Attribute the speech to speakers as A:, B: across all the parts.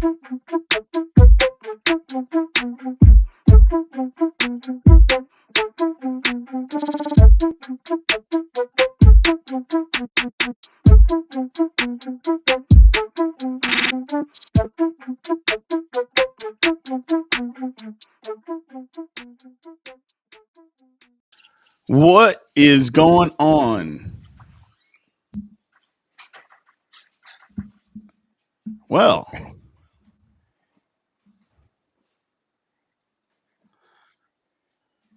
A: What is going on? Well,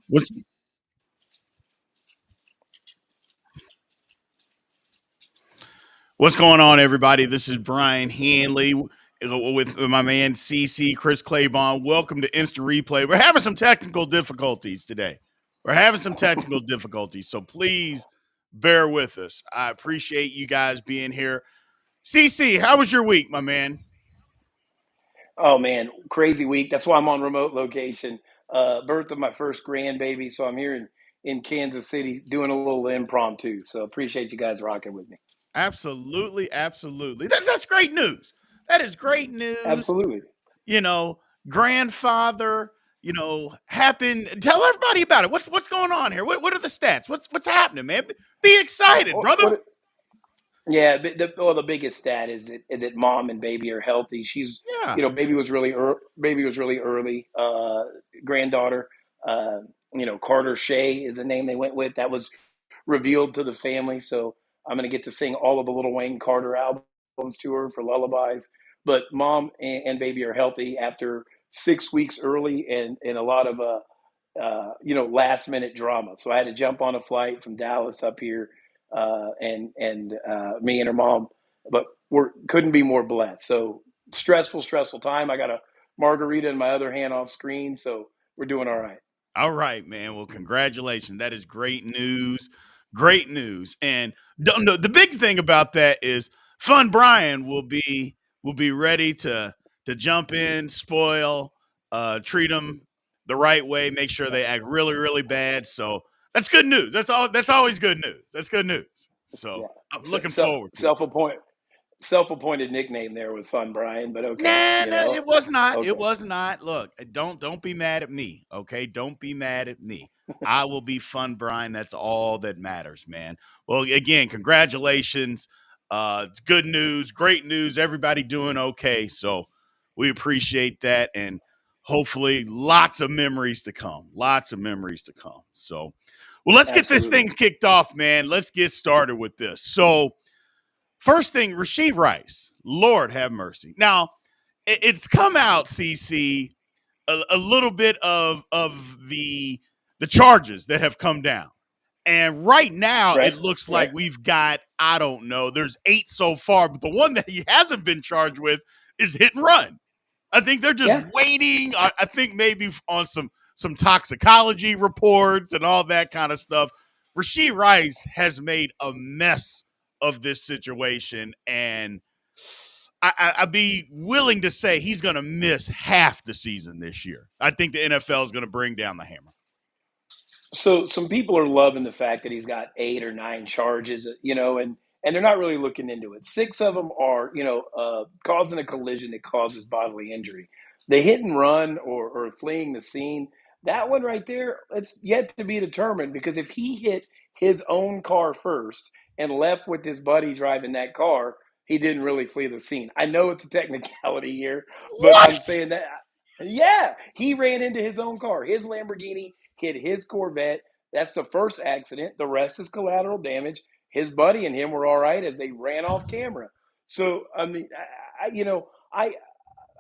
A: what's what's going on, everybody? This is Brian Hanley with my man CC Chris Claiborne. Welcome to Instant Replay. We're having some technical difficulties today. So please bear with us. I appreciate you guys being here. CC, how was your week, my man?
B: Oh man, crazy week. That's why I'm on remote location. Birth of my first grandbaby, so I'm here in Kansas City doing a little impromptu. So appreciate you guys rocking with me.
A: Absolutely. That's great news. That is great news.
B: Absolutely.
A: You know, grandfather, happened. Tell everybody about it. What's going on here? What are the stats? What's happening, man? Be excited, brother.
B: Yeah, the biggest stat is that mom and baby are healthy. She's,
A: Yeah.
B: baby was really early. Granddaughter, Carter Shea is the name they went with. That was revealed to the family. So I'm going to get to sing all of the Little Wayne Carter albums to her for lullabies. But mom and baby are healthy after 6 weeks early and a lot of last minute drama. So I had to jump on a flight from Dallas up here, and me and her mom, but we couldn't be more blessed. So stressful time. I got a margarita in my other hand off screen, so we're doing all right.
A: All right, man. Well, congratulations. That is great news. Great news. And the big thing about that is Fun Brian will be ready to jump in, spoil, treat them the right way, make sure they act really, really bad. So that's good news. That's always good news. That's good news. So
B: Yeah,
A: I'm looking forward to it.
B: self-appointed nickname there with Fun Brian, but okay,
A: Nah, it was not. It
B: okay.
A: was not. Look, don't be mad at me, okay? Don't be mad at me. I will be Fun Brian. That's all that matters, man. Well, again, congratulations. It's good news, great news. Everybody doing okay. So we appreciate that, and hopefully lots of memories to come. Lots of memories to come. So, well, let's get this
B: Absolutely.
A: thing kicked off, man. Let's get started with this. So, first thing, Rashee Rice. Lord have mercy. Now, it's come out, CC, a little bit of the charges that have come down. And right now,
B: Right.
A: it looks
B: Right.
A: like we've got, I don't know, there's 8 so far, but the one that he hasn't been charged with is hit and run. I think they're just
B: Yeah.
A: waiting. I think maybe on some toxicology reports and all that kind of stuff. Rashee Rice has made a mess of this situation, and I'd be willing to say he's going to miss half the season this year. I think the NFL is going to bring down the hammer.
B: So some people are loving the fact that he's got 8 or 9 charges, and they're not really looking into it. 6 of them are, causing a collision that causes bodily injury. The hit and run or fleeing the scene, that one right there, it's yet to be determined because if he hit his own car first and left with his buddy driving that car, he didn't really flee the scene. I know it's a technicality here, but I'm
A: What?
B: saying that, yeah, he ran into his own car, his Lamborghini hit his Corvette. That's the first accident. The rest is collateral damage. His buddy and him were all right as they ran off camera. So I mean, I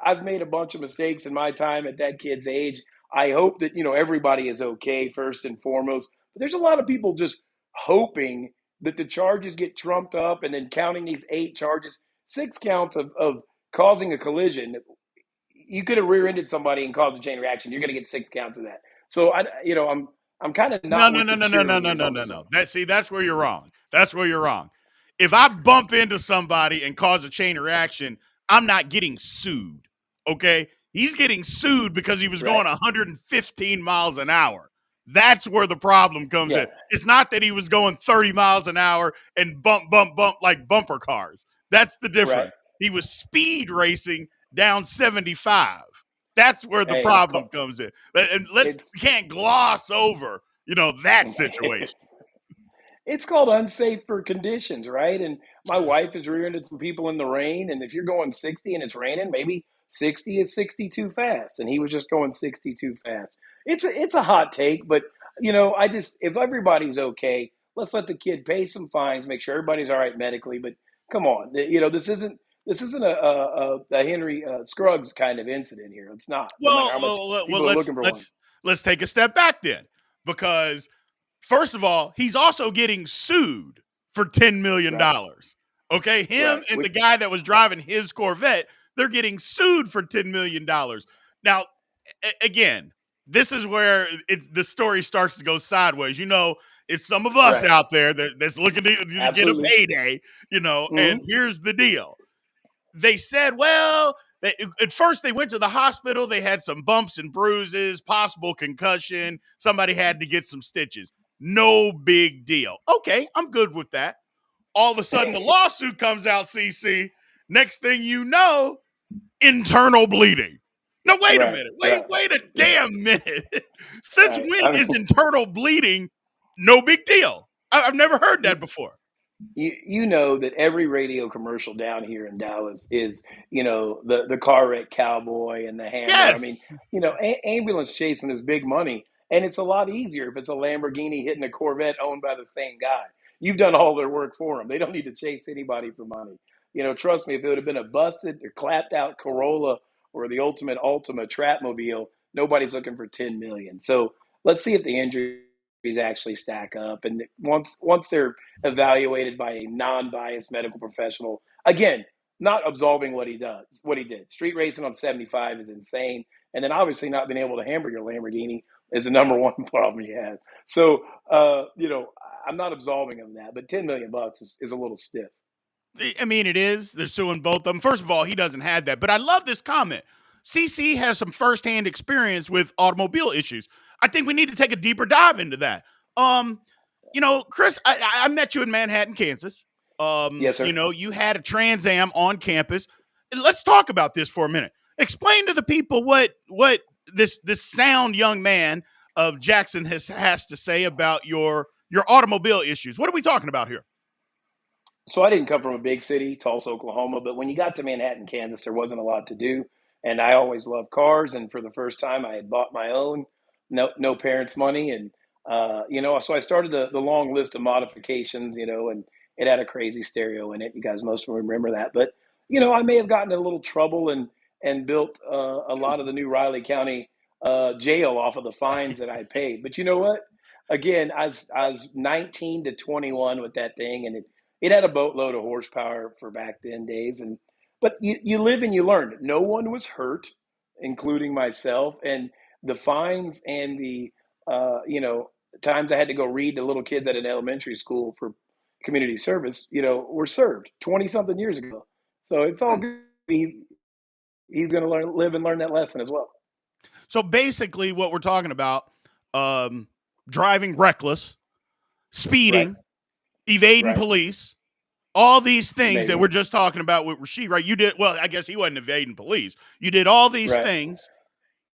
B: I've made a bunch of mistakes in my time at that kid's age. I hope that everybody is okay first and foremost. But there's a lot of people just hoping that the charges get trumped up and then counting these 8 charges, 6 counts of causing a collision. You could have rear-ended somebody and caused a chain reaction. You're going to get 6 counts of that. So I'm kind of
A: No,
B: not
A: no,
B: with
A: no,
B: the
A: no, no, no, no,
B: cheerleaders
A: no,
B: on
A: no,
B: this
A: no.
B: one.
A: That's where you're wrong. That's where you're wrong. If I bump into somebody and cause a chain reaction, I'm not getting sued. Okay? He's getting sued because he was
B: Right?
A: going 115 miles an hour. That's where the problem comes
B: Yeah.
A: in. It's not that he was going 30 miles an hour and bump like bumper cars. That's the
B: Right.
A: difference. He was speed racing down 75. That's where the
B: Hey, it's called
A: problem comes in. And we
B: it's
A: can't gloss over, that situation.
B: it's called unsafe for conditions, right? And my wife is rear-ended some people in the rain, and if you're going 60 and it's raining, maybe 60 is 60 too fast, and he was just going 60 too fast. It's a hot take, but I just if everybody's okay, let's let the kid pay some fines, make sure everybody's all right medically. But come on, this isn't a Henry Scruggs kind of incident here. It's not. No matter
A: Well,
B: how much people are
A: let's
B: looking for one,
A: let's take a step back then, because first of all, he's also getting sued for
B: right?
A: $10 million. Okay, him
B: Right.
A: and the guy that was driving his Corvette, they're getting sued for $10 million. Now, again, this is where the story starts to go sideways. It's some of us
B: Right.
A: out there that's looking to get a
B: Absolutely.
A: payday. And
B: Hmm.
A: here's the deal: they said, well, at first they went to the hospital. They had some bumps and bruises, possible concussion. Somebody had to get some stitches. No big deal. Okay, I'm good with that. All of a sudden, the lawsuit comes out, CC. Next thing you know, internal bleeding. No, wait a
B: Right.
A: minute.
B: Right.
A: Wait a
B: Yeah.
A: damn minute. Since
B: Right.
A: when
B: I
A: is
B: mean,
A: internal bleeding no big deal? I've never heard that before.
B: you know that every radio commercial down here in Dallas is the car wreck cowboy and the hammer. I mean,
A: Yes.
B: ambulance chasing is big money, and it's a lot easier if it's a Lamborghini hitting a Corvette owned by the same guy. You've done all their work for them. They don't need to chase anybody for money. Trust me, if it would have been a busted or clapped out Corolla or the ultimate Ultima Trapmobile, nobody's looking for 10 million. So let's see if the injuries actually stack up, and once they're evaluated by a non-biased medical professional. Again, not absolving what he did. Street racing on 75 is insane. And then obviously not being able to hammer your Lamborghini is the number one problem you have. So, I'm not absolving him of that, but 10 million bucks is a little stiff.
A: I mean, it is. They're suing both of them. First of all, he doesn't have that. But I love this comment. CC has some firsthand experience with automobile issues. I think we need to take a deeper dive into that. Chris, I met you in Manhattan, Kansas.
B: Yes, sir.
A: You had a Trans Am on campus. Let's talk about this for a minute. Explain to the people what this sound young man of Jackson has to say about your automobile issues. What are we talking about here?
B: So I didn't come from a big city, Tulsa, Oklahoma, but when you got to Manhattan, Kansas, there wasn't a lot to do. And I always loved cars. And for the first time, I had bought my own, no parents' money. And, so I started the long list of modifications, and it had a crazy stereo in it. You guys most remember that. But, I may have gotten in a little trouble and built a lot of the new Riley County jail off of the fines that I paid. But you know what? Again, I was 19 to 21 with that thing, and it had a boatload of horsepower for back then days. But you live and you learn. No one was hurt, including myself. And the fines and the times I had to go read to little kids at an elementary school for community service, were served 20 something years ago. So it's all good. He's going to live and learn that lesson as well.
A: So basically, what we're talking about, driving reckless,
B: Right.
A: speeding, evading
B: Right.
A: police, all these things that
B: Maybe.
A: we're just talking about with Rashee, right? You did, well, I guess he wasn't evading police. You did all these
B: Right.
A: things,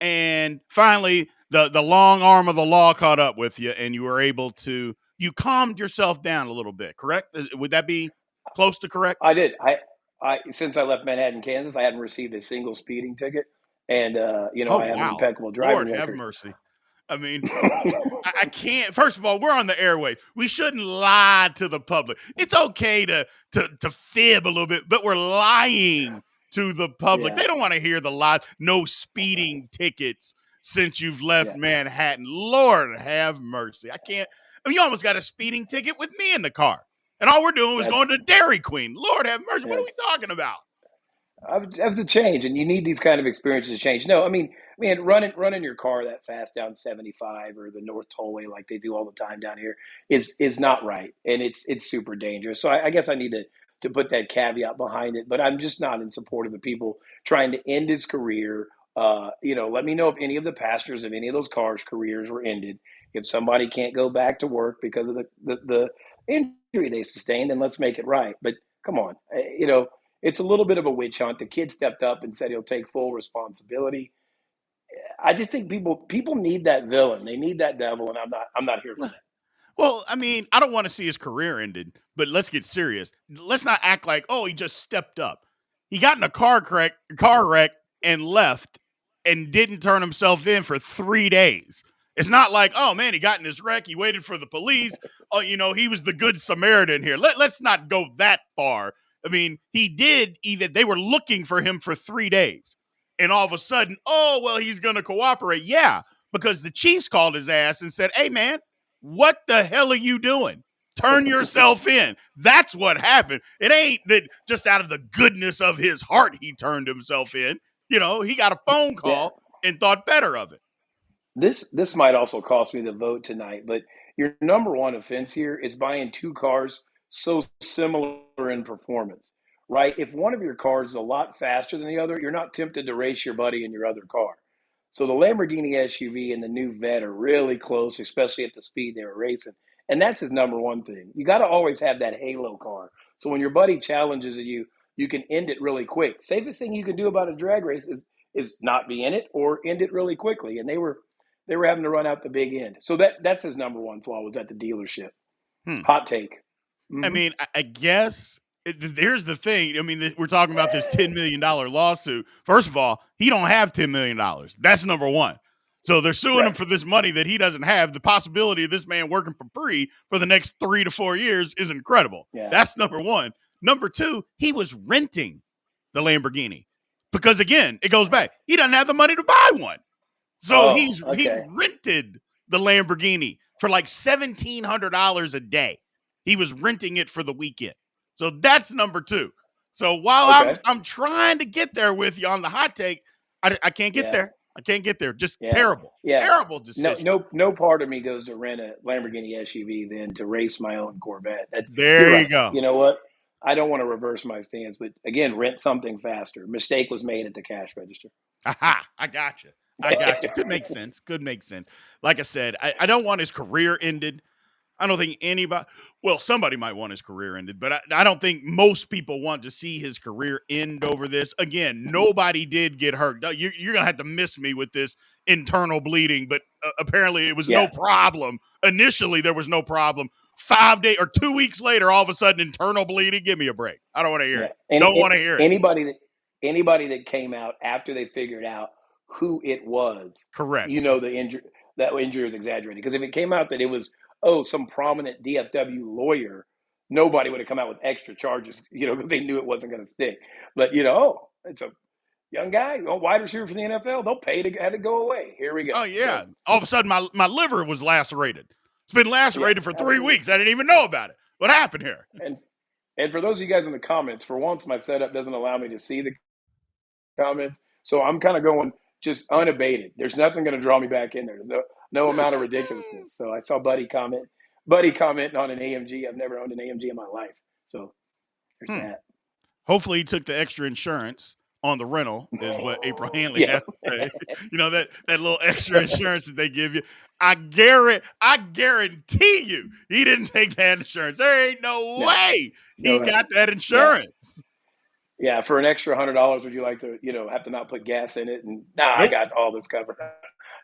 A: and finally, the long arm of the law caught up with you, and you were able to, you calmed yourself down a little bit, correct? Would that be close to correct?
B: I did. I since I left Manhattan, Kansas, I hadn't received a single speeding ticket, and
A: Oh,
B: I have an
A: wow.
B: impeccable
A: Lord
B: driving
A: have
B: record.
A: mercy. I mean, I can't. First of all, we're on the airwaves. We shouldn't lie to the public. It's okay to fib a little bit, but we're lying to the public.
B: Yeah,
A: They don't want to hear the lie. No speeding tickets since you've left
B: yeah,
A: Manhattan. Lord have mercy. I can't. I mean, you almost got a speeding ticket with me in the car, and all we're doing was
B: that's
A: going to Dairy Queen. Lord have mercy. What are we
B: that's
A: talking about?
B: that's a change, and you need these kind of experiences to change. No, I mean, man, running your car that fast down 75 or the North Tollway like they do all the time down here is not right, and it's super dangerous. So I guess I need to put that caveat behind it, but I'm just not in support of the people trying to end his career. Let me know if any of the pastors of any of those cars' careers were ended. If somebody can't go back to work because of the injury they sustained, then let's make it right. But come on, It's a little bit of a witch hunt. The kid stepped up and said he'll take full responsibility. I just think people need that villain. They need that devil, and I'm not here for that.
A: Well, I mean, I don't want to see his career ended, but let's get serious. Let's not act like, oh, he just stepped up. He got in a car wreck and left and didn't turn himself in for 3 days. It's not like, oh man, he got in his wreck, he waited for the police. Oh, he was the good Samaritan here. Let's not go that far. I mean, they were looking for him for 3 days. And all of a sudden, oh, well, he's going to cooperate. Yeah, because the Chiefs called his ass and said, hey man, what the hell are you doing? Turn yourself in. That's what happened. It ain't that just out of the goodness of his heart he turned himself in. He got a phone
B: Yeah.
A: call and thought better of it.
B: This might also cost me the vote tonight, but your number one offense here is buying two cars so similar in performance, right? If one of your cars is a lot faster than the other, you're not tempted to race your buddy in your other car. So the Lamborghini SUV and the new Vet are really close, especially at the speed they were racing. And that's his number one thing. You got to always have that halo car. So when your buddy challenges you, you can end it really quick. Safest thing you can do about a drag race is not be in it or end it really quickly. And they were having to run out the big end. So that's his number one flaw was at the dealership.
A: Hmm.
B: Hot take.
A: I mean, I guess here's the thing. I mean, we're talking about this $10 million lawsuit. First of all, he don't have $10 million. That's number one. So they're suing him for this money that he doesn't have. The possibility of this man working for free for the next 3 to 4 years is incredible.
B: Yeah.
A: That's number one. Number two, he was renting the Lamborghini because, again, it goes back. He doesn't have the money to buy one. So he rented the Lamborghini for like $1,700 a day. He was renting it for the weekend. So that's number two. So while I'm trying to get there with you on the hot take, I can't get there. I can't get there. Just terrible.
B: Yeah.
A: Terrible decision.
B: No part of me goes to rent a Lamborghini SUV than to race my own Corvette.
A: There
B: you're
A: you
B: right.
A: go.
B: You know what? I don't want to reverse my stance, but again, rent something faster. Mistake was made at the cash register.
A: Aha, I got you. Could make sense. Like I said, I don't want his career ended. I don't think somebody might want his career ended, but I don't think most people want to see his career end over this. Again, nobody did get hurt. You're going to have to miss me with this internal bleeding, but apparently it was no problem. Initially, there was no problem. 5 days or 2 weeks later, all of a sudden, internal bleeding. Give me a break. I don't want to hear it. Don't want to hear it.
B: Anybody that came out after they figured out who it was,
A: correct.
B: That injury was exaggerated. Because if it came out that it was some prominent DFW lawyer, nobody would have come out with extra charges, because they knew it wasn't going to stick. But it's a young guy, wide receiver for the NFL. They'll pay to have it go away. Here we go.
A: Oh yeah! All of a sudden, my liver was lacerated. It's been lacerated for 3 weeks. I didn't even know about it. What happened here?
B: And for those of you guys in the comments, for once, my setup doesn't allow me to see the comments, so I'm kind of going just unabated. There's nothing going to draw me back in there. There's no amount of ridiculousness. So I saw Buddy commenting on an AMG. I've never owned an AMG in my life. So there's that.
A: Hopefully he took the extra insurance on the rental is what April Hanley has to say. That little extra insurance that they give you. I guarantee you he didn't take that insurance. There ain't no way he got that insurance.
B: Yeah, for an extra $100, would you like to, have to not put gas in it? And nope. I got all this covered.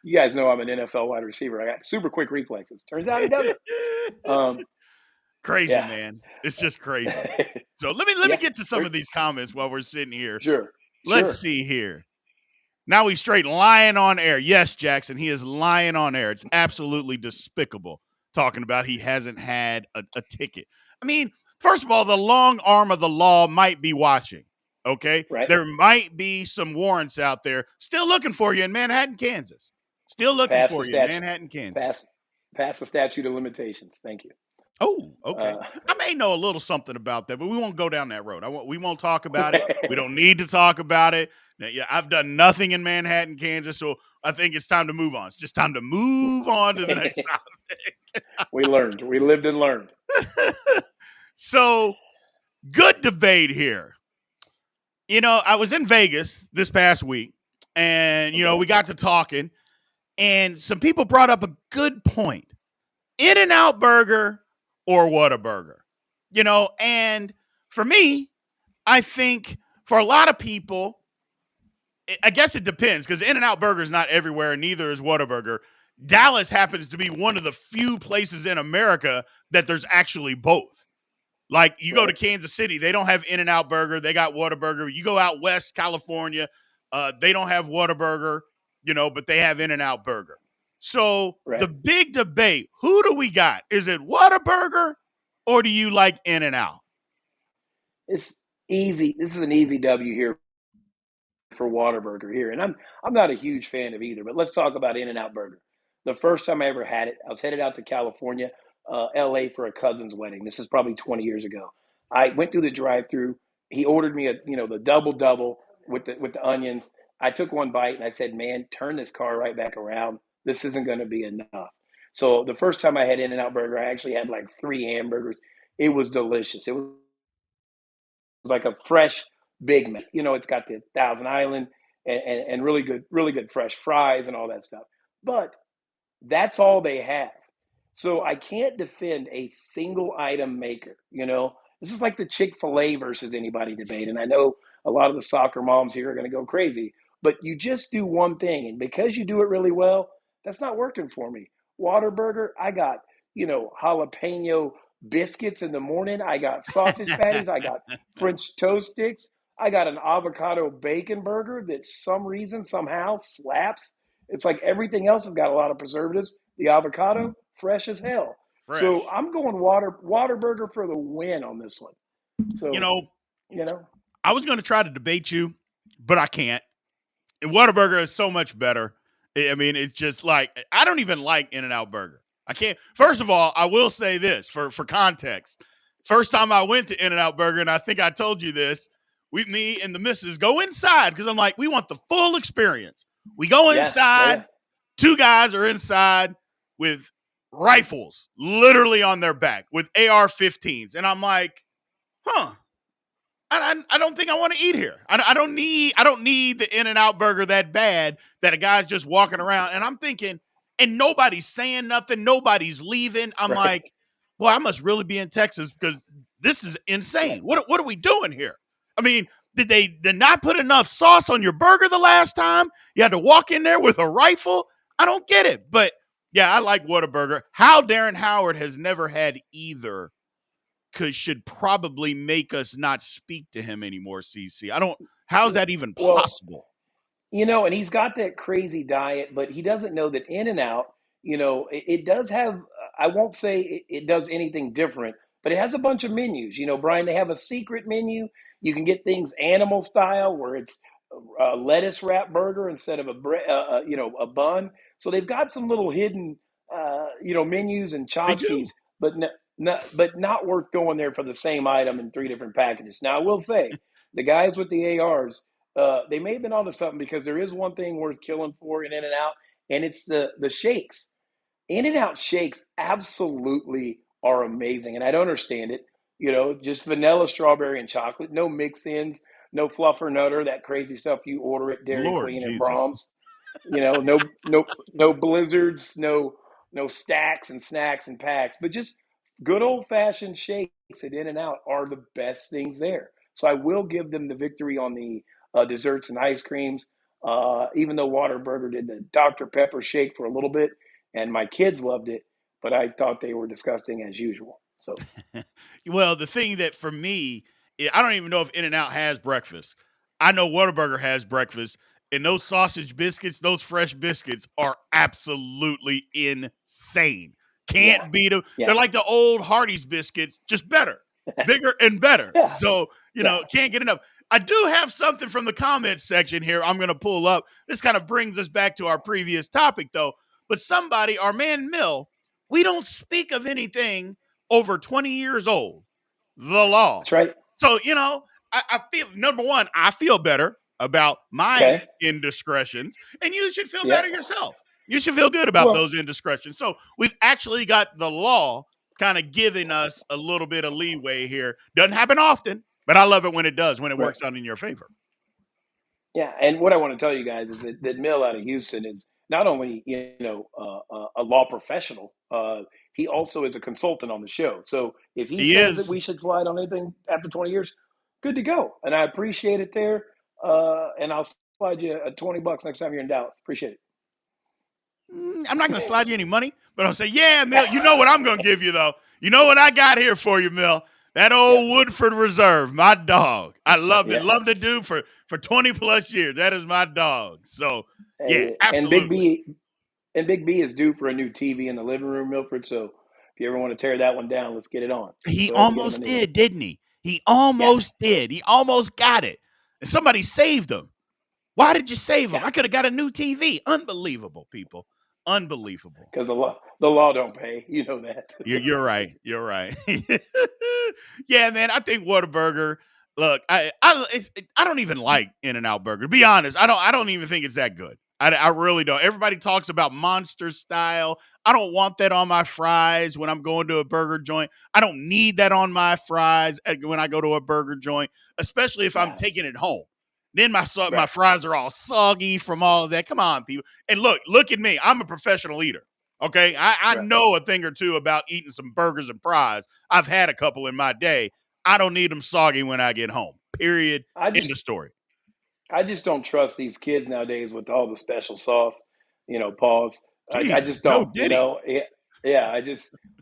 B: You guys know I'm an NFL wide receiver. I got super quick reflexes. Turns out he doesn't.
A: Crazy, man. It's just crazy. So let me get to some of these comments while we're sitting here.
B: Sure.
A: Let's see here. Now he's straight lying on air. Yes, Jackson, he is lying on air. It's absolutely despicable talking about he hasn't had a ticket. I mean, first of all, the long arm of the law might be watching, okay?
B: Right.
A: There might be some warrants out there still looking for you in Manhattan, Kansas. Still looking for you in Manhattan, Kansas.
B: Pass the statute of limitations. Thank you.
A: Oh, okay. I may know a little something about that, but we won't go down that road. We won't talk about it. We don't need to talk about it. Now, I've done nothing in Manhattan, Kansas, so I think it's time to move on. It's just time to move on to the next topic.
B: We learned. We lived and learned.
A: So, good debate here. I was in Vegas this past week, and, we got to talking, and some people brought up a good point. In-N-Out Burger or Whataburger, and for me, I think for a lot of people, I guess it depends because In-N-Out Burger is not everywhere, and neither is Whataburger. Dallas happens to be one of the few places in America that there's actually both. Like you go to
B: Right.
A: Kansas City, they don't have In-N-Out Burger, they got Whataburger. You go out west California, they don't have Whataburger, but they have In-N-Out Burger. So the
B: Right.
A: big debate, who do we got? Is it Whataburger or do you like In-N-Out?
B: It's easy. This is an easy W here for Whataburger here, and I'm not a huge fan of either. But let's talk about In-N-Out Burger. The first time I ever had it, I was headed out to California, L.A. for a cousin's wedding. This is probably 20 years ago. I went through the drive-through. He ordered me the double double with the onions. I took one bite and I said, "Man, turn this car right back around. This isn't going to be enough." So the first time I had In-N-Out Burger, I actually had like 3 hamburgers. It was delicious. It was like a fresh Big Mac. It's got the Thousand Island and really good fresh fries and all that stuff. But that's all they have. So I can't defend a single item maker. This is like the Chick-fil-A versus anybody debate. And I know a lot of the soccer moms here are going to go crazy, but you just do one thing. And because you do it really well, that's not working for me. Waterburger, I got, jalapeno biscuits in the morning. I got sausage patties. I got French toast sticks. I got an avocado bacon burger that some reason, somehow slaps. It's like everything else has got a lot of preservatives. The avocado, fresh as hell. So
A: Fresh.
B: I'm going Waterburger for the win on this one.
A: You
B: So,
A: know,
B: you know,
A: I was going to try to debate you, but I can't. And Whataburger is so much better. I mean, it's just like I don't even like In-N-Out Burger. I can't. First of all, I will say this for context. First time I went to In-N-Out Burger, and I think I told you this, me and the missus go inside because I'm like, we want the full experience. We go
B: yeah, oh
A: inside.
B: yeah,
A: Two guys are inside with rifles literally on their back with AR-15s, and I'm like, huh. I don't think I want to eat here. I don't need the In-N-Out Burger that bad that a guy's just walking around. And I'm thinking, and nobody's saying nothing, nobody's leaving. I'm
B: right,
A: like, boy, I must really be in Texas because this is
B: yeah.
A: insane. What are we doing here? I mean, did not put enough sauce on your burger the last time? You had to walk in there with a rifle. I don't get it, but yeah, I like Whataburger. How Darren Howard has never had either should probably make us not speak to him anymore, CC. I don't how's that even
B: Well,
A: possible?
B: and he's got that crazy diet, but he doesn't know that In-N-Out, it does have, I won't say it does anything different, but it has a bunch of menus. Brian, they have a secret menu. You can get things animal style where it's a lettuce wrap burger instead of a bun. So they've got some little hidden, menus and
A: They do.
B: tchotchkes, but not worth going there for the same item in 3 different packages. Now, I will say, the guys with the ARs, they may have been onto something because there is one thing worth killing for in In-N-Out, and it's the shakes. In-N-Out shakes absolutely are amazing, and I don't understand it. Just vanilla, strawberry, and chocolate. No mix-ins, no fluffer nutter, that crazy stuff you order at Dairy
A: Lord
B: Queen and
A: Jesus.
B: Brahms. No blizzards, no stacks and snacks and packs, but just good old fashioned shakes at In-N-Out are the best things there. So I will give them the victory on the desserts and ice creams. Even though Waterburger did the Dr. Pepper shake for a little bit, and my kids loved it, but I thought they were disgusting as usual. So
A: Well, the thing that for me, I don't even know if In-N-Out has breakfast. I know Whataburger has breakfast, and those sausage biscuits, those fresh biscuits, are absolutely insane.
B: yeah,
A: Can't beat them. They're
B: yeah,
A: like the old Hardee's biscuits, just better, bigger and better.
B: yeah,
A: So,
B: yeah.
A: can't get enough. I do have something from the comments section here I'm going to pull up. This kind of brings us back to our previous topic, though. But somebody, our man Mill, we don't speak of anything over 20 years old, the law.
B: That's right.
A: So, I feel, number one, I feel better about my
B: Okay.
A: indiscretions, and you should feel better
B: Yep.
A: yourself. You should feel good about
B: Well,
A: those indiscretions. So, we've actually got the law kind of giving us a little bit of leeway here. Doesn't happen often, but I love it when it does, when it
B: right.
A: works out in your favor.
B: Yeah, and what I want to tell you guys is that Mill out of Houston is not only a law professional, he also is a consultant on the show. So if he
A: He
B: says that
A: is.
B: we should slide on anything after 20 years, good to go. And I appreciate it there. And I'll slide you a $20 next time you're in Dallas. Appreciate it.
A: I'm not going to slide you any money, but I'll say, yeah, Mill, you know what I'm going to give you, though? You know what I got here for you, Mill? That
B: Yeah,
A: old Woodford Reserve, my dog. I loved it.
B: yeah.
A: Loved the dude for 20 plus years. That is my dog. So, yeah,
B: Hey,
A: absolutely.
B: And Big B is due for a new TV in the living room, Milford. So if you ever want to tear that one down, let's get it on.
A: He
B: Go ahead and get him a
A: almost
B: new one.
A: did, didn't he? He
B: Yeah,
A: almost did. He almost got it. And somebody saved him. Why did you save him?
B: yeah.
A: I could have got a new TV. Unbelievable, people. Unbelievable.
B: Because the law don't pay. You know that.
A: You're right. You're right. Yeah, man. I think Whataburger. Look, I don't even like In-N-Out Burger. To be honest, I don't even think it's that good. I really don't. Everybody talks about monster style. I don't want that on my fries when I'm going to a burger joint. I don't need that on my fries when I go to a burger joint, especially if I'm
B: Nah,
A: taking it home. Then my
B: right,
A: fries are all soggy from all of that. Come on, people. And look at me. I'm a professional eater. Okay. I
B: right.
A: know a thing or two about eating some burgers and fries. I've had a couple in my day. I don't need them soggy when I get home. Period.
B: I
A: End
B: just
A: of story.
B: I just don't trust these kids nowadays with all the special sauce. Pause. I
A: Jesus.
B: just
A: No
B: don't.
A: diddy.
B: Yeah, yeah.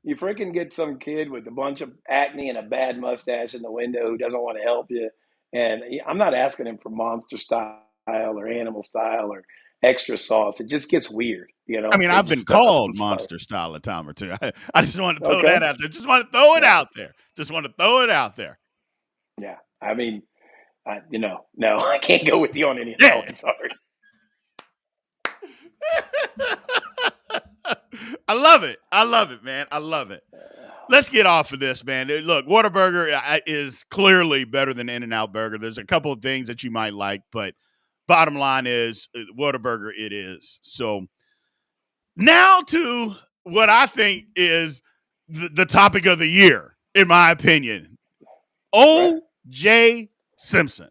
B: You freaking get some kid with a bunch of acne and a bad mustache in the window who doesn't want to help you. And I'm not asking him for monster style or animal style or extra sauce. It just gets weird.
A: I mean,
B: They
A: I've
B: just
A: been
B: start
A: called
B: putting stuff.
A: monster style a time or two. I just want to throw that
B: Okay.
A: out there. Just want to throw it
B: Yeah.
A: out there. Just want to throw it out there.
B: Yeah. I mean, no, I can't go with you on any of that
A: Yeah.
B: one. Sorry.
A: I love it. I love it, man. I love it. Let's get off of this, man. Look, Whataburger is clearly better than In-N-Out Burger. There's a couple of things that you might like, but bottom line is Whataburger it is. So now to what I think is the topic of the year, in my opinion.
B: Right.
A: O.J. Simpson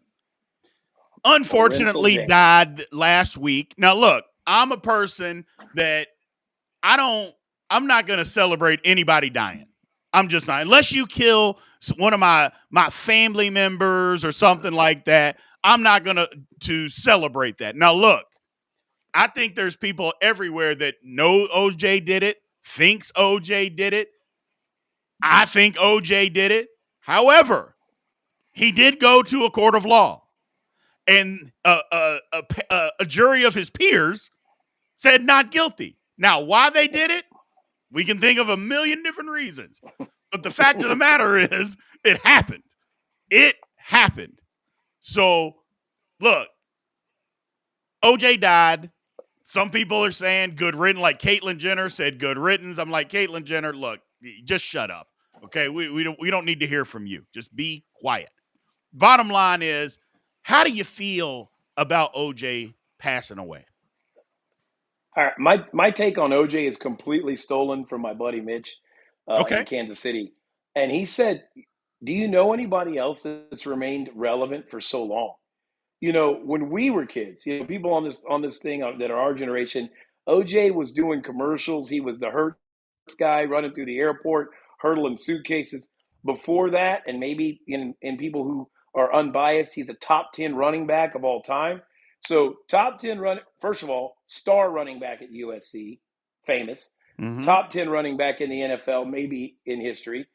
B: The rental
A: unfortunately
B: James.
A: died last week. Now, look, I'm a person that I don't, I'm not going to celebrate anybody dying. I'm just not. Unless you kill one of my family members or something like that, I'm not going to celebrate that. Now, look, I think there's people everywhere that know OJ did it, thinks OJ did it. I think OJ did it. However, he did go to a court of law, and a jury of his peers said not guilty. Now, why they did it, we can think of a million different reasons. But the fact of the matter is, it happened. It happened. So, look, OJ died. Some people are saying good riddance, like Caitlyn Jenner said good riddance. I'm like, Caitlyn Jenner, look, just shut up. Okay, we don't need to hear from you. Just be quiet. Bottom line is, how do you feel about OJ passing away?
B: All right, my take on OJ is completely stolen from my buddy Mitch in
A: Okay.
B: Kansas City, and he said, "Do you know anybody else that's remained relevant for so long?" When we were kids, people on this thing that are our generation, OJ was doing commercials. He was the Hertz guy running through the airport, hurdling suitcases. Before that, and maybe in people who are unbiased, he's a top 10 running back of all time. So top 10 first of all, star running back at USC, famous.
A: Mm-hmm.
B: Top 10 running back in the NFL, maybe in history.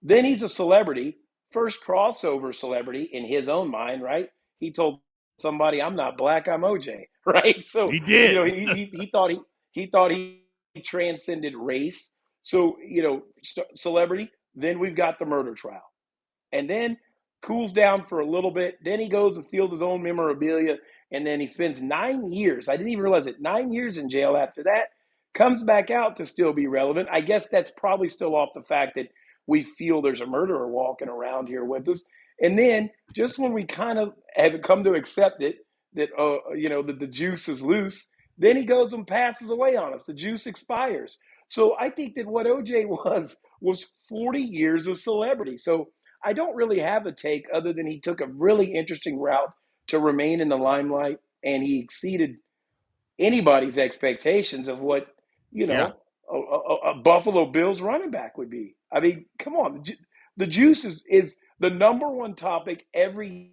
B: Then he's a celebrity, first crossover celebrity in his own mind, right? He told somebody, "I'm not black, I'm OJ," right? So
A: He did.
B: he thought he transcended race. So celebrity. Then we've got the murder trial, and then cools down for a little bit. Then he goes and steals his own memorabilia, and then he spends 9 years. I didn't even realize it. 9 years in jail after that. Comes back out to still be relevant. I guess that's probably still off the fact that we feel there's a murderer walking around here with us. And then just when we kind of have come to accept it, that that the juice is loose, then he goes and passes away on us. The juice expires. So I think that what OJ was 40 years of celebrity. So I don't really have a take other than he took a really interesting route to remain in the limelight, and he exceeded anybody's expectations of what you
A: Yeah.
B: know a Buffalo Bills running back would be. I mean, come on, the juice is The number one topic every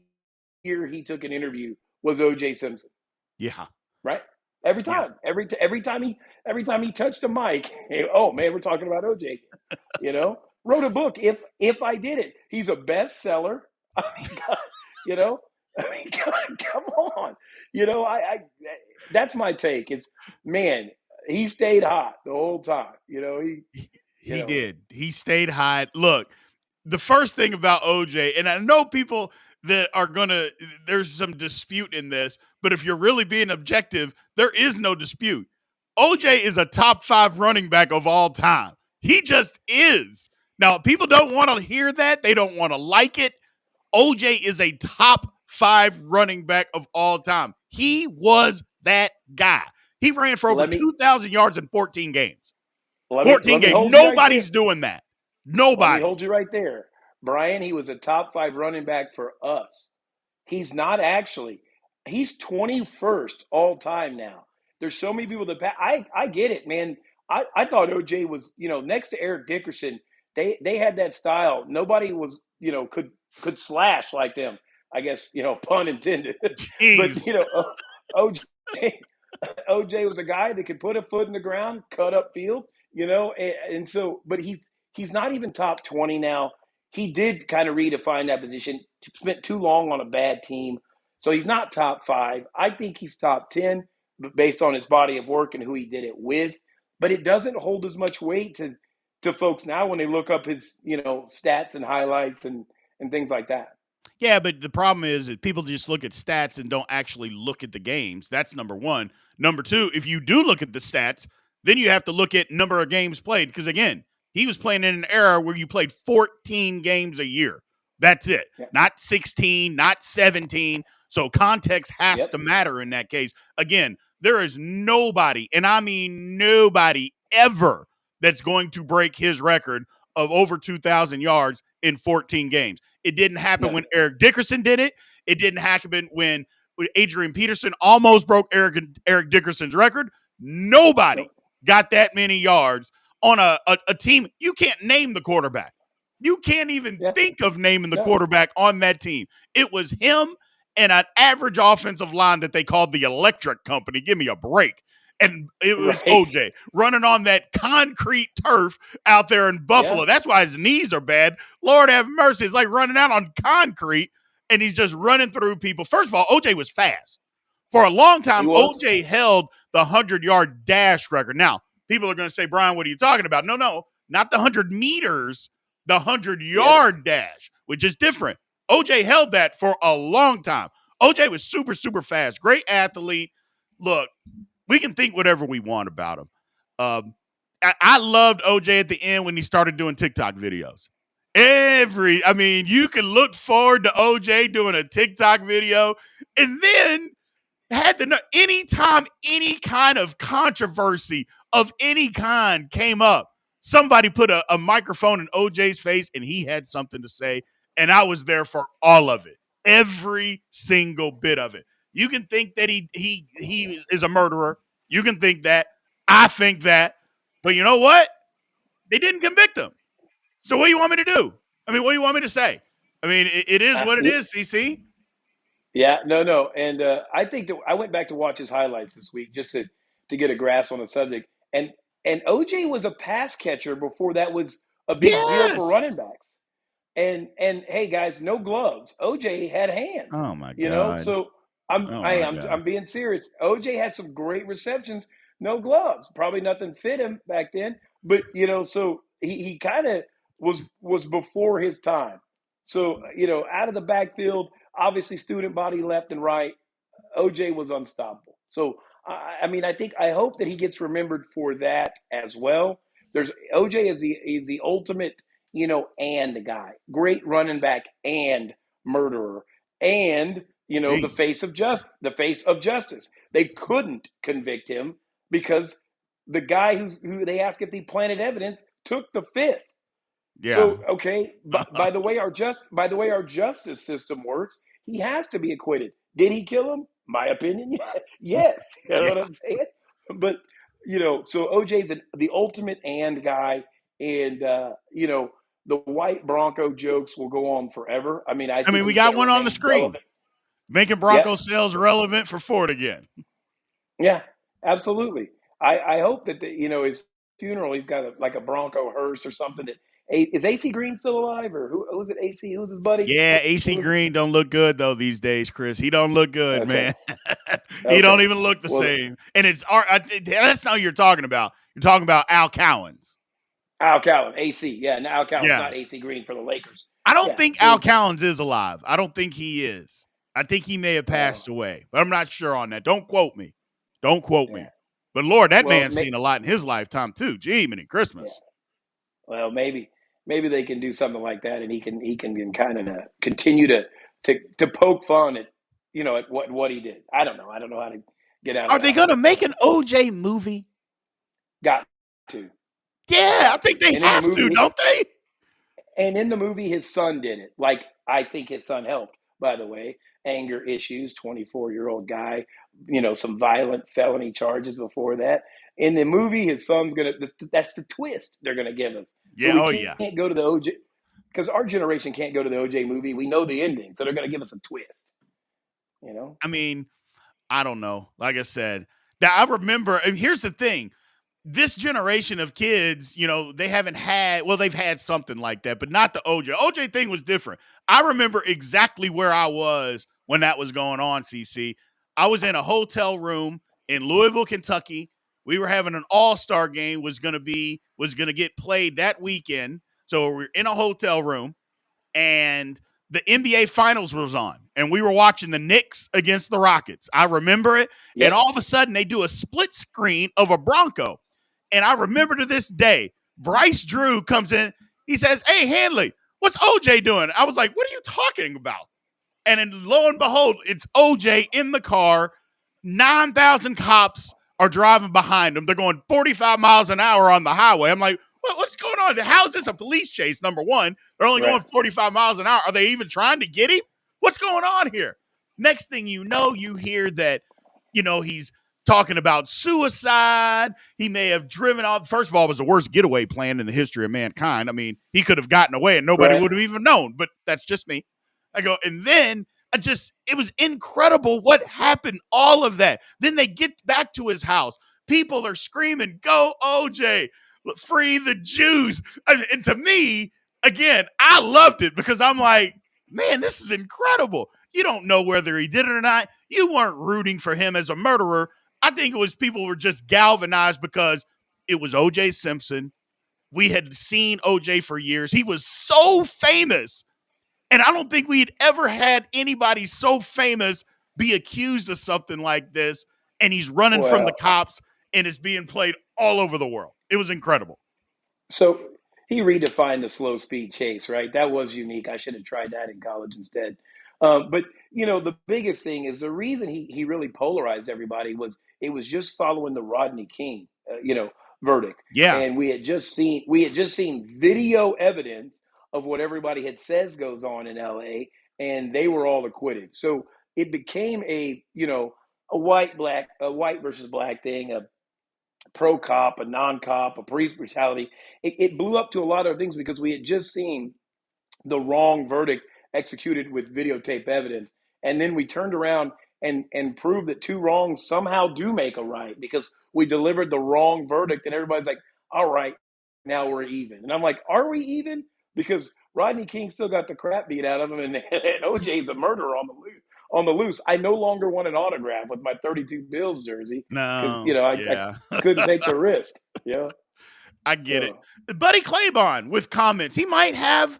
B: year he took an interview was O.J. Simpson,
A: Yeah.
B: right? Every
A: Yeah.
B: time, every time he touched a mic, oh man, we're talking about O.J. You know, wrote a book. If I did it, he's a bestseller. I mean, God, you know, I mean, God, come on. I that's my take. It's man, he stayed hot the whole time. You
A: He
B: know,
A: did. He stayed high. Look, the first thing about OJ, and I know people that are gonna, there's some dispute in this, but if you're really being objective, there is no dispute. OJ is a top 5 running back of all time. He just is. Now, people don't want to hear that. They don't want to like it. OJ is a top 5 running back of all time. He was that guy. He ran for over
B: let me
A: 2,000 yards in 14 games.
B: let me
A: 14
B: let me
A: games.
B: hold you right there.
A: Nobody's doing that.
B: Let me
A: Nobody.
B: hold you right there. Brian, he was a top 5 running back for us. He's not actually. He's 21st all time now. There's so many people that I get it, man. I thought OJ was, next to Eric Dickerson, they had that style. Nobody was, could slash like them. I guess, pun intended. But,
A: Jeez.
B: OJ OJ was a guy that could put a foot in the ground, cut up field, and so, but he's not even top 20 now. He did kind of redefine that position. Spent too long on a bad team, so he's not top 5. I think he's top 10 based on his body of work and who he did it with. But it doesn't hold as much weight to folks now when they look up his stats and highlights and things like that.
A: Yeah, but the problem is that people just look at stats and don't actually look at the games. That's number one. Number two, if you do look at the stats, then you have to look at number of games played. Because again, he was playing in an era where you played 14 games a year. That's it.
B: Yeah.
A: Not 16, not 17. So context has
B: Yep.
A: to matter in that case. Again, there is nobody, and I mean nobody ever, that's going to break his record of over 2,000 yards in 14 games. It didn't happen
B: No.
A: when Eric Dickerson did it. It didn't happen when Adrian Peterson almost broke Eric Dickerson's record. Nobody
B: Nope.
A: got that many yards on a team. You can't name the quarterback. You can't even
B: Yeah.
A: think of naming the
B: No.
A: quarterback on that team. It was him and an average offensive line that they called the Electric Company. Give me a break. And it was
B: Right.
A: OJ running on that concrete turf out there in
B: Yeah.
A: Buffalo. That's why his knees are bad. Lord have mercy. It's like running out on concrete and he's just running through people. First of all, OJ was fast. For a long
B: He
A: time,
B: was.
A: OJ held the 100-yard dash record. Now, people are going to say, Brian, what are you talking about? No, not the 100 meters, the 100-yard
B: Yes.
A: dash, which is different. OJ held that for a long time. OJ was super, super fast. Great athlete. Look, we can think whatever we want about him. I loved OJ at the end when he started doing TikTok videos. You can look forward to OJ doing a TikTok video, and then had to know anytime any kind of controversy of any kind came up, somebody put a microphone in OJ's face and he had something to say, and I was there for all of it, every single bit of it. You can think that he is a murderer. You can think that. I think that. But you know what? They didn't convict him. So what do you want me to do? What do you want me to say? It is what it is, CC.
B: Yeah, no. And I think that I went back to watch his highlights this week just to get a grasp on the subject. And OJ was a pass catcher before that was a big deal for running
A: Yes.
B: backs. And hey guys, no gloves. OJ had hands,
A: Oh my God.
B: So I'm
A: Oh
B: I,
A: my
B: I'm
A: God.
B: I'm being serious. OJ had some great receptions, no gloves. Probably nothing fit him back then, but so he kind of was before his time. So out of the backfield, obviously student body left and right. OJ was unstoppable. So I hope that he gets remembered for that as well. There's OJ is the ultimate, and guy, great running back and murderer, and
A: Jesus.
B: the face of justice. They couldn't convict him because the guy who they asked if he planted evidence took the fifth.
A: Yeah.
B: So okay, but by the way our justice system works, he has to be acquitted. Did he kill him? My opinion, yes. You know
A: Yeah.
B: what I'm saying? But so OJ's the ultimate and guy, and the white Bronco jokes will go on forever. I mean, I
A: I
B: think
A: mean, we
B: he's going
A: got
B: to
A: one on the
B: remain
A: screen,
B: relevant.
A: making
B: Yeah,
A: Bronco sales relevant for Ford again.
B: yeah, absolutely. I hope that his funeral, he's got like a Bronco hearse or something. Is AC Green still alive, or who's it? AC, who's his buddy?
A: Yeah,
B: Who
A: AC
B: was
A: Green don't look good though these days, Chris. He don't look good,
B: okay?
A: man. He don't
B: Okay.
A: even look the
B: Well,
A: same. And that's not who you're talking about. You're talking about Al Cowens.
B: Al Cowens, AC. Yeah, now Al Cowens,
A: Yeah.
B: not AC Green for the Lakers.
A: I don't
B: Yeah.
A: think Al
B: So,
A: Cowens is alive. I don't think he is. I think he may have
B: well,
A: passed away, but I'm not sure on that. Don't quote me. Don't quote
B: yeah.
A: me. But Lord, that
B: Well,
A: man's seen a lot in his lifetime too. Gee, many
B: yeah.
A: Christmas.
B: Well, maybe they can do something like that, and he can kind of continue to poke fun at at what he did. I don't know. I don't know how to get out of
A: Are they
B: that
A: going
B: one.
A: to make an OJ movie?
B: Got to,
A: Yeah, I
B: got to.
A: think they
B: And in the
A: have to,
B: movie,
A: don't they?
B: his son did it. Like, I think his son helped. By the way, anger issues, 24-year-old guy, some violent felony charges before that. In the movie, his son's gonna. That's the twist they're gonna give us. So
A: Yeah,
B: we
A: oh yeah.
B: can't go to the OJ, because our generation can't go to the OJ movie. We know the ending, so they're gonna give us a twist. You know?
A: I mean, I don't know. Like I said, now I remember, and here's the thing. This generation of kids, they haven't had, well, they've had something like that, but not the OJ. OJ thing was different. I remember exactly where I was when that was going on, CC. I was in a hotel room in Louisville, Kentucky. We were having an all-star game was gonna get played that weekend. So we're in a hotel room and the NBA Finals was on, and we were watching the Knicks against the Rockets. I remember it, and
B: Yep.
A: all of a sudden they do a split screen of a Bronco, and I remember to this day, Bryce Drew comes in. He says, "Hey, Hanley, what's OJ doing?" I was like, "What are you talking about?" And then lo and behold, it's OJ in the car. 9,000 cops are driving behind him. They're going 45 miles an hour on the highway. I'm like, what's going on? How is this a police chase? Number one, they're only
B: Right.
A: going 45 miles an hour. Are they even trying to get him? What's going on here? Next thing you know, you hear that, he's talking about suicide. He may have driven off. First of all, it was the worst getaway plan in the history of mankind. I mean, he could have gotten away and nobody
B: Right.
A: would have even known, but that's just me. I go, and then it was incredible what happened, all of that. Then they get back to his house. People are screaming, "Go, OJ, free the Jews." And to me, again, I loved it because I'm like, man, this is incredible. You don't know whether he did it or not. You weren't rooting for him as a murderer. I think it was people were just galvanized because it was OJ Simpson. We had seen OJ for years. He was so famous. And I don't think we'd ever had anybody so famous be accused of something like this. And he's running from the
B: Well,
A: cops and it's being played all over the world. It was incredible.
B: so he redefined the slow speed chase, right? That was unique. I should have tried that in college instead. But the biggest thing is the reason he really polarized everybody was it was just following the Rodney King, verdict,
A: Yeah.
B: and we had just seen video evidence of what everybody had says goes on in L.A. and they were all acquitted. So it became a white versus black thing, a pro cop, a non cop, a police brutality. It blew up to a lot of things because we had just seen the wrong verdict executed with videotape evidence. And then we turned around and proved that two wrongs somehow do make a right because we delivered the wrong verdict. And everybody's like, all right, now we're even. And I'm like, are we even? Because Rodney King still got the crap beat out of him, and OJ's a murderer on the loose. On the loose, I no longer want an autograph with my 32 Bills jersey because
A: No.
B: I
A: Yeah.
B: couldn't take the risk.
A: I get it.
B: So
A: Buddy Claiborne with comments. He might have,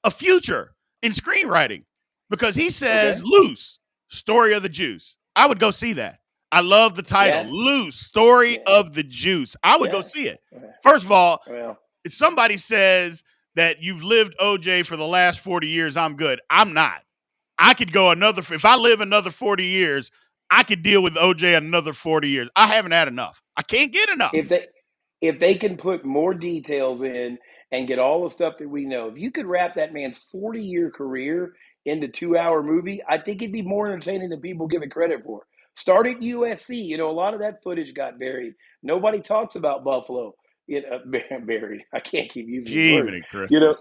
A: a future in screenwriting because he says
B: okay,
A: Loose, Story of the Juice. I would go see that. I love the title,
B: yeah,
A: Loose, Story
B: yeah,
A: of the Juice. I would go
B: yeah.
A: see it. First of all,
B: Well,
A: if somebody says that you've lived OJ for the last 40 years, I'm good. I'm not. I could go if I live another 40 years, I could deal with OJ another 40 years. I haven't had enough. I can't get enough.
B: if they can put more details in and get all the stuff that we know, if you could wrap that man's 40-year career into 2-hour movie, I think it'd be more entertaining than people give it credit for. Start at USC. A lot of that footage got buried. Nobody talks about Buffalo. buried. I can't keep using these words.
A: Jiminy
B: You
A: Christmas.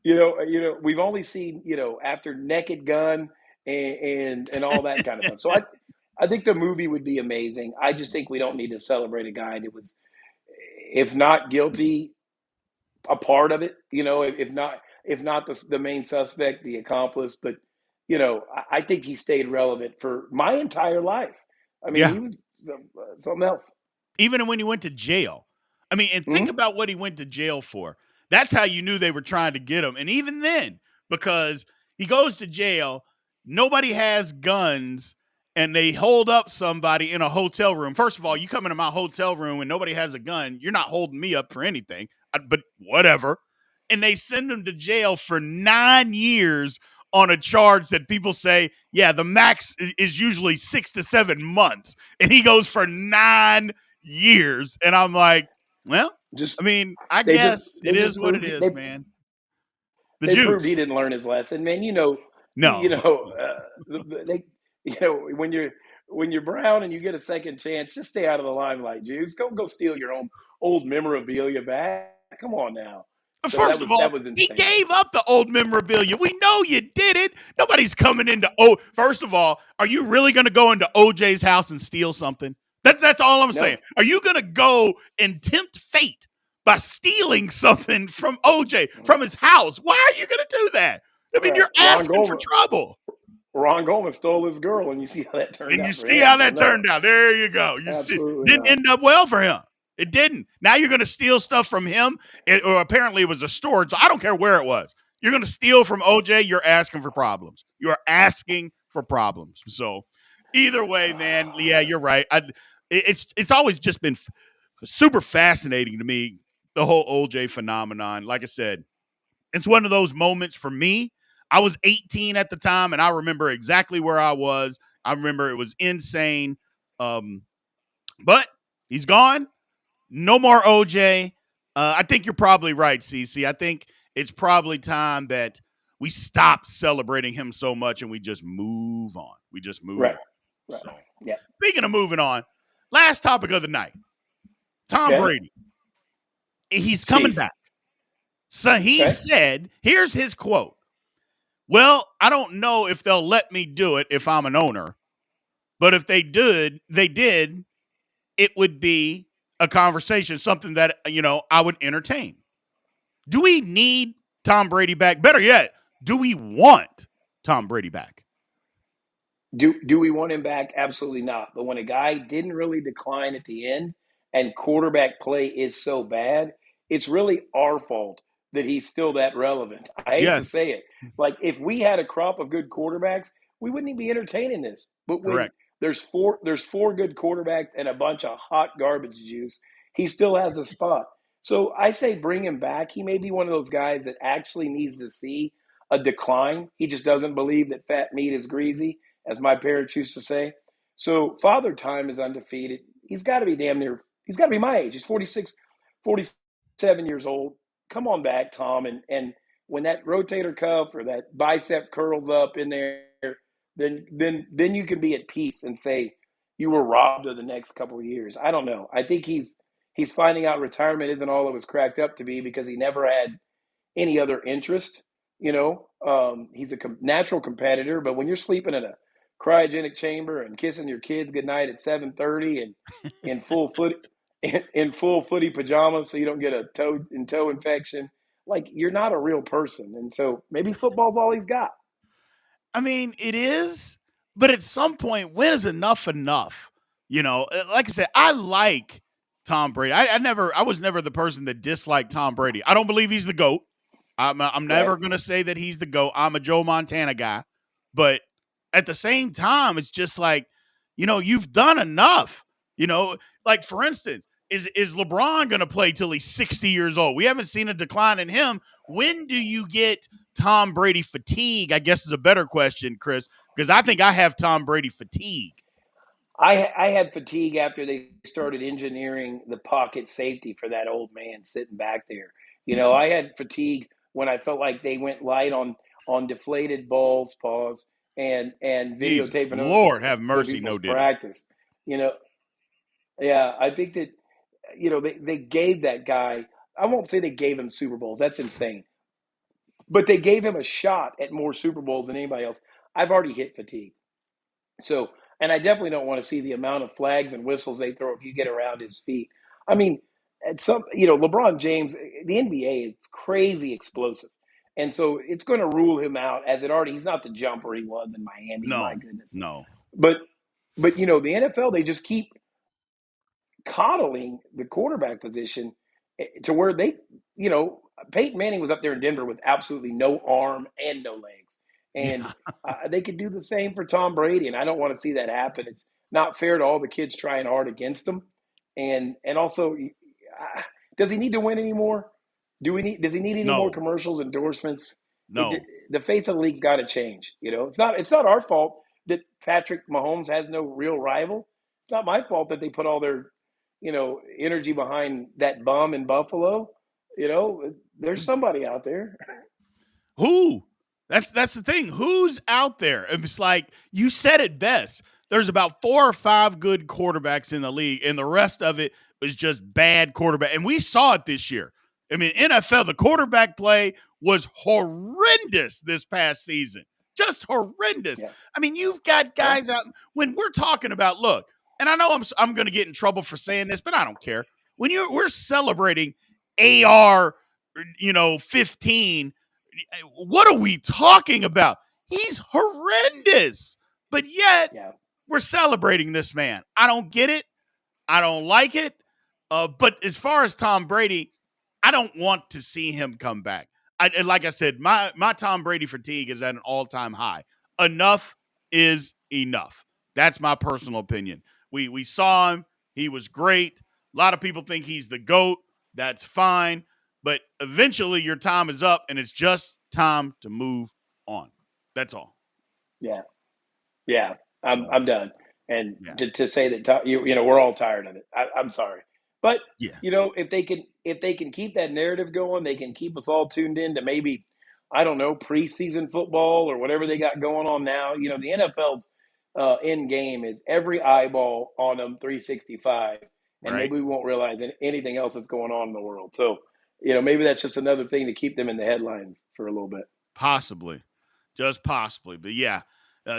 B: know, we've only seen, after Naked Gun and all that kind of stuff. So I think the movie would be amazing. I just think we don't need to celebrate a guy that was, if not guilty, a part of it. If not the main suspect, the accomplice. But I think he stayed relevant for my entire life. I mean,
A: Yeah.
B: he was something else.
A: Even when he went to jail. I mean, and think
B: Hmm.
A: about what he went to jail for. That's how you knew they were trying to get him. And even then, because he goes to jail, nobody has guns, and they hold up somebody in a hotel room. First of all, you come into my hotel room and nobody has a gun, you're not holding me up for anything. But whatever. And they send him to jail for 9 years on a charge that people say, yeah, the max is usually 6 to 7 months. And he goes for 9 years. And I'm like, well,
B: Just
A: I mean, I
B: they just
A: guess it
B: they
A: is
B: just
A: what it
B: proved
A: is, man. The
B: they proved he
A: juice.
B: didn't learn his lesson, man.
A: No.
B: They when you're brown and you get a second chance, just stay out of the limelight, Jews. Go steal your own old memorabilia back. Come on now. So that
A: First of
B: was
A: all,
B: that was
A: he
B: insane.
A: gave up the old memorabilia. We know you did it. Nobody's coming into First of all, are you really going to go into OJ's house and steal something? That's all I'm saying.
B: No,
A: Are you going to go and tempt fate by stealing something from OJ from his house? Why are you going to do that? I mean,
B: right.
A: you're asking for trouble.
B: Ron Goldman stole his girl, and you see how that turned
A: And you
B: out for
A: see
B: him.
A: how
B: So
A: that
B: no,
A: turned out. There you go. You see,
B: absolutely
A: didn't
B: not.
A: end up well for him. It didn't. Now you're going to steal stuff from him, or apparently it was a storage. I don't care where it was. You're going to steal from OJ. You're asking for problems. You are asking for problems. So either way, man, yeah, you're right. It's always just been super fascinating to me, the whole OJ phenomenon. Like I said, it's one of those moments for me. I was 18 at the time, and I remember exactly where I was. I remember it was insane. Um, but he's gone. No more OJ. I think you're probably right, CC. I think it's probably time that we stop celebrating him so much and we just move on. We just move
B: Right,
A: on.
B: right.
A: So,
B: Yeah.
A: speaking of moving on, last topic of the night, Tom
B: Okay.
A: Brady. He's coming
B: Chiefs.
A: back. So he
B: Okay.
A: said, here's his quote. Well, I don't know if they'll let me do it if I'm an owner, but if they did, it would be a conversation, something that I would entertain. Do we need Tom Brady back? Better yet, do we want Tom Brady back?
B: Do we want him back? Absolutely not. But when a guy didn't really decline at the end and quarterback play is so bad, it's really our fault that he's still that relevant. I hate to
A: Yes,
B: say it. Like if we had a crop of good quarterbacks, we wouldn't even be entertaining this. But when
A: correct.
B: there's four good quarterbacks and a bunch of hot garbage juice, he still has a spot. So I say bring him back. He may be one of those guys that actually needs to see a decline. He just doesn't believe that fat meat is greasy, as my parents used to say. So Father Time is undefeated. He's got to be damn near, he's got to be my age. He's 46, 47 years old. Come on back, Tom. And when that rotator cuff or that bicep curls up in there, then you can be at peace and say you were robbed of the next couple of years. I don't know. I think he's finding out retirement isn't all it was cracked up to be because he never had any other interest. He's a natural competitor, but when you're sleeping in a cryogenic chamber and kissing your kids goodnight at 7:30 and in full foot in full footy pajamas so you don't get a toe infection, like you're not a real person. And so maybe football's all he's got.
A: I mean, it is, but at some point, when is enough enough? Like I said, I like Tom Brady. I was never the person that disliked Tom Brady. I don't believe he's the GOAT. I'm
B: Right.
A: never going to say that he's the GOAT. I'm a Joe Montana guy. But at the same time, it's just like, you've done enough. Like for instance, is LeBron going to play till he's 60 years old? We haven't seen a decline in him. When do you get Tom Brady fatigue? I guess is a better question, Chris, because I think I have Tom Brady fatigue.
B: I had fatigue after they started engineering the pocket safety for that old man sitting back there. I had fatigue when I felt like they went light on deflated balls, pause, and
A: Jesus,
B: videotaping
A: Lord have
B: other
A: mercy,
B: people's
A: no diddy.
B: practice. You know, yeah, I think that. they gave that guy. I won't say they gave him Super Bowls. That's insane. But they gave him a shot at more Super Bowls than anybody else. I've already hit fatigue. So, and I definitely don't want to see the amount of flags and whistles they throw if you get around his feet. I mean, at some, LeBron James, the NBA is crazy explosive. And so it's going to rule him out as it already, he's not the jumper he was in Miami, my
A: No,
B: goodness.
A: no.
B: But, the NFL, they just keep coddling the quarterback position to where Peyton Manning was up there in Denver with absolutely no arm and no legs. And
A: Yeah.
B: they could do the same for Tom Brady. And I don't want to see that happen. It's not fair to all the kids trying hard against him. And also, does he need to win anymore? Does he need any more
A: No.
B: commercials, endorsements?
A: No.
B: The face of the league's got to change. It's not our fault that Patrick Mahomes has no real rival. It's not my fault that they put all their energy behind that bum in Buffalo. There's somebody out there.
A: Who? That's the thing. Who's out there? It's like you said it best. There's about 4 or 5 good quarterbacks in the league, and the rest of it was just bad quarterback. And we saw it this year. I mean, NFL, the quarterback play was horrendous this past season. Just horrendous.
B: Yeah,
A: I mean, you've got
B: yeah,
A: guys out when we're talking about, look, and I know I'm going to get in trouble for saying this, but I don't care. When we're celebrating AR, 15, what are we talking about? He's horrendous. But yet,
B: yeah.
A: we're celebrating this man. I don't get it. I don't like it. But as far as Tom Brady, I don't want to see him come back. Like I said, my Tom Brady fatigue is at an all-time high. Enough is enough. That's my personal opinion. We saw him. He was great. A lot of people think he's the GOAT. That's fine. But eventually your time is up, and it's just time to move on. That's all.
B: Yeah. Yeah, I'm
A: So,
B: I'm done. And
A: yeah.
B: to say that we're all tired of it. I'm sorry, but
A: Yeah.
B: if they can keep that narrative going, they can keep us all tuned in to maybe, I don't know, preseason football or whatever they got going on now. The NFL's end game is every eyeball on them 365, and
A: Right?
B: maybe we won't realize anything else that's going on in the world. So maybe that's just another thing to keep them in the headlines for a little bit.
A: Possibly. Just possibly. But yeah,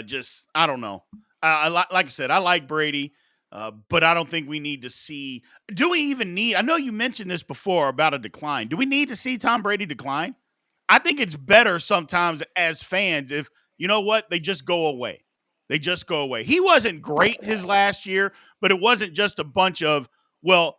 A: just I don't know. Like I said, I like Brady, but I don't think we need to see. Do we even need? I know you mentioned this before about a decline. Do we need to see Tom Brady decline? I think it's better sometimes as fans if you know what they just go away. They just go away. He wasn't great his last year, but it wasn't just a bunch of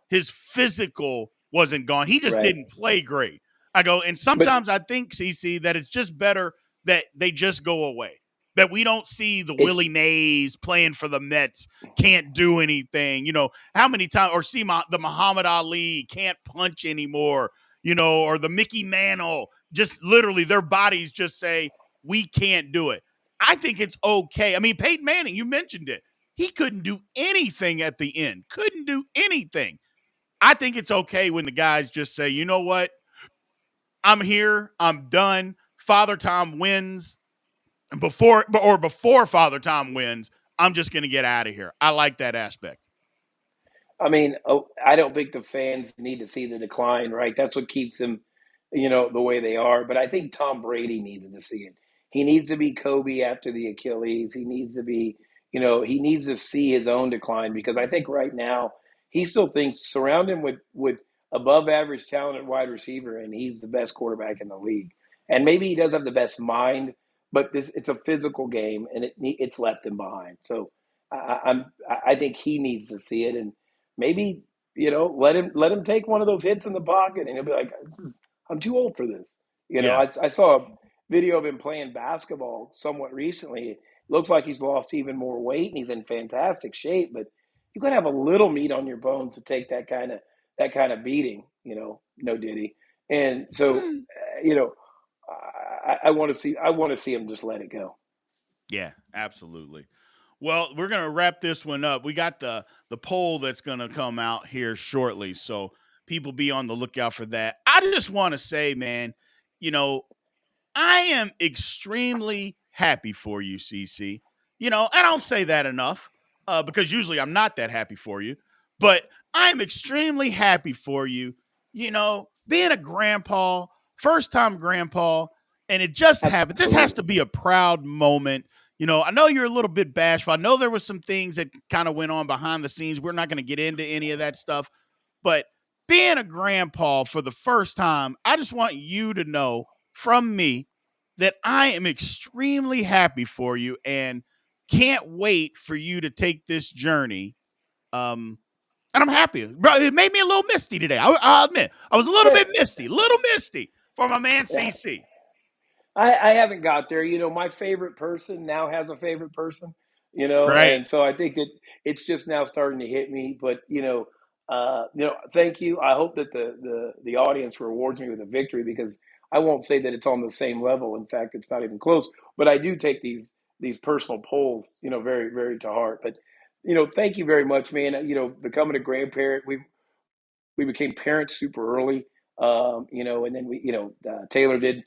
A: his physical wasn't gone. He just
B: Right.
A: didn't play great. I go, and
B: But
A: sometimes I think, CC, that it's just better that they just go away. That we don't see the
B: it's
A: Willie Mays playing for the Mets can't do anything. How many times, or see the Muhammad Ali can't punch anymore, or the Mickey Mantle, just literally their bodies just say, we can't do it. I think it's okay. I mean, Peyton Manning, you mentioned it. He couldn't do anything at the end, couldn't do anything. I think it's okay when the guys just say, you know what? I'm here. I'm done. Father Time wins. Before Father Time wins, I'm just going to get out of here. I like that aspect.
B: I mean, I don't think the fans need to see the decline, right? That's what keeps them, the way they are. But I think Tom Brady needs to see it. He needs to be Kobe after the Achilles. He needs to be, he needs to see his own decline because I think right now he still thinks surround him with above average talent at wide receiver, and he's the best quarterback in the league. And maybe he does have the best mind, but it's a physical game, and it's left him behind. So I think he needs to see it, and maybe let him take one of those hits in the pocket, and he'll be like, I'm too old for this.
A: Yeah.
B: I saw a video of him playing basketball somewhat recently. It looks like he's lost even more weight, and he's in fantastic shape. But you got to have a little meat on your bones to take that kind of beating. No Diddy. And so, I want to see him just let it go.
A: Yeah, absolutely. Well, we're gonna wrap this one up. We got the poll that's gonna come out here shortly, so people be on the lookout for that. I just want to say, man, you know, I am extremely happy for you, CC. I don't say that enough because usually I'm not that happy for you. But I'm extremely happy for you. You know, being a grandpa, first time grandpa, and it just happened. This has to
B: Absolutely.
A: be a proud moment. You know, I know you're a little bit bashful. I know there was some things that kind of went on behind the scenes. We're not going to get into any of that stuff, but being a grandpa for the first time, I just want you to know from me that I am extremely happy for you and can't wait for you to take this journey. And I'm happy, bro. It made me a little misty today. I'll admit, I was a little
B: Yeah,
A: bit misty for my man
B: yeah.
A: CC.
B: I haven't got there. My favorite person now has a favorite person,
A: Right?
B: and so I think it's just now starting to hit me. But thank you. I hope that the audience rewards me with a victory because I won't say that it's on the same level. In fact, it's not even close. But I do take these personal polls, very very to heart. But thank you very much, man. Becoming a grandparent, we became parents super early. And then Taylor did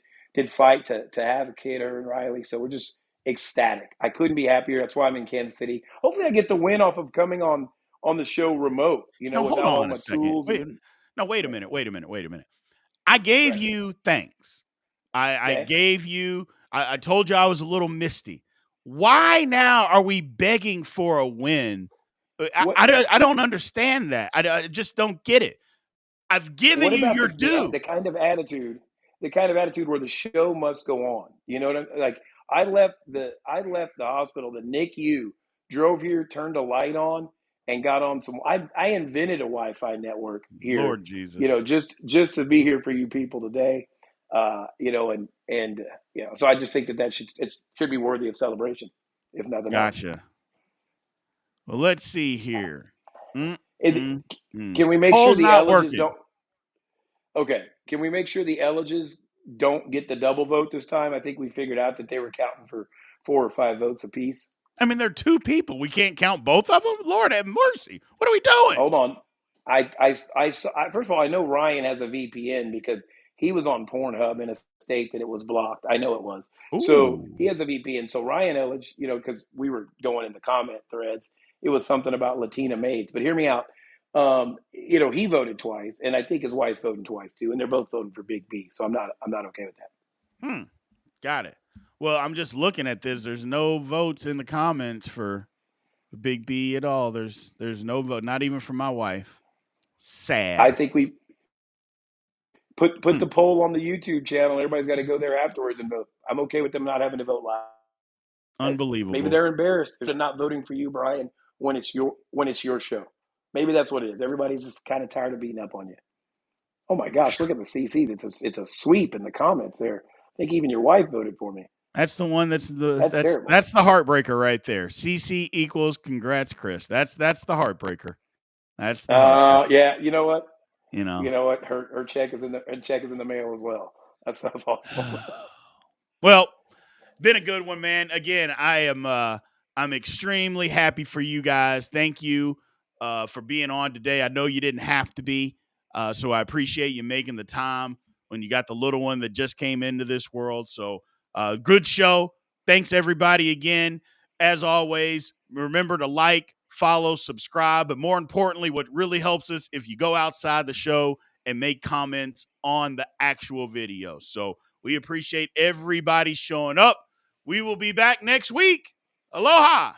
B: fight to have a kid, her and Riley. So we're just ecstatic. I couldn't be happier. That's why I'm in Kansas City. Hopefully, I get the win off of coming on the show remote.
A: Now hold
B: Without all
A: on a
B: my
A: second.
B: tools
A: Wait,
B: and
A: no, wait a
B: yeah,
A: minute. Wait a minute. Wait a minute. I gave
B: right.
A: you thanks. I
B: Okay.
A: gave you. I told you I was a little misty. Why now are we begging for a win?
B: What
A: I don't understand that. I just don't get it. I've given
B: what
A: you
B: about
A: your
B: the
A: due.
B: the kind of attitude where the show must go on? You know what like I left the hospital, the NICU, drove here, turned a light on, and got on some. I invented a Wi-Fi network here,
A: Lord Jesus.
B: just to be here for you people today. So I just think that it should be worthy of celebration, if nothing else.
A: Gotcha. Well, let's see here. Mm,
B: It,
A: mm, mm.
B: can we make sure
A: Poll's
B: the
A: not
B: Elages
A: working.
B: don't? Okay. Can we make sure the Elages don't get the double vote this time? I think we figured out that they were counting for 4 or 5 votes apiece.
A: I mean, they're two people. We can't count both of them. Lord have mercy. What are we doing?
B: Hold on. First of all, I know Ryan has a VPN because he was on Pornhub in a state that it was blocked. I know it was. So
A: Ooh.
B: he has a VPN. So Ryan Elledge, because we were going in the comment threads, it was something about Latina maids. But hear me out. He voted twice, and I think his wife's voting twice too, and they're both voting for Big B. So I'm not okay with that.
A: Hmm. Got it. Well, I'm just looking at this. There's no votes in the comments for Big B at all. There's no vote, not even for my wife.
B: I
A: Sad.
B: think we put
A: Hmm.
B: the poll on the YouTube channel. Everybody's got to go there afterwards and vote. I'm okay with them not having to vote live. Maybe
A: Unbelievable.
B: they're embarrassed. They're not voting for you, Brian, when it's your show. Maybe that's what it is. Everybody's just kind of tired of beating up on you. Oh my gosh, look at the CCs. It's a sweep in the comments there. I think even your wife voted for me.
A: That's the one.
B: That's terrible.
A: That's the heartbreaker right there. CC equals congrats, Chris. That's the heartbreaker. That's the heartbreaker.
B: Yeah. You know what?
A: You know.
B: You know what? Her check is in the mail as well. That's awesome.
A: Well, been a good one, man. Again, I'm extremely happy for you guys. Thank you for being on today. I know you didn't have to be, so I appreciate you making the time when you got the little one that just came into this world. So, good show. Thanks everybody again. As always, remember to like, follow, subscribe, but more importantly, what really helps us if you go outside the show and make comments on the actual video. So we appreciate everybody showing up. We will be back next week. Aloha.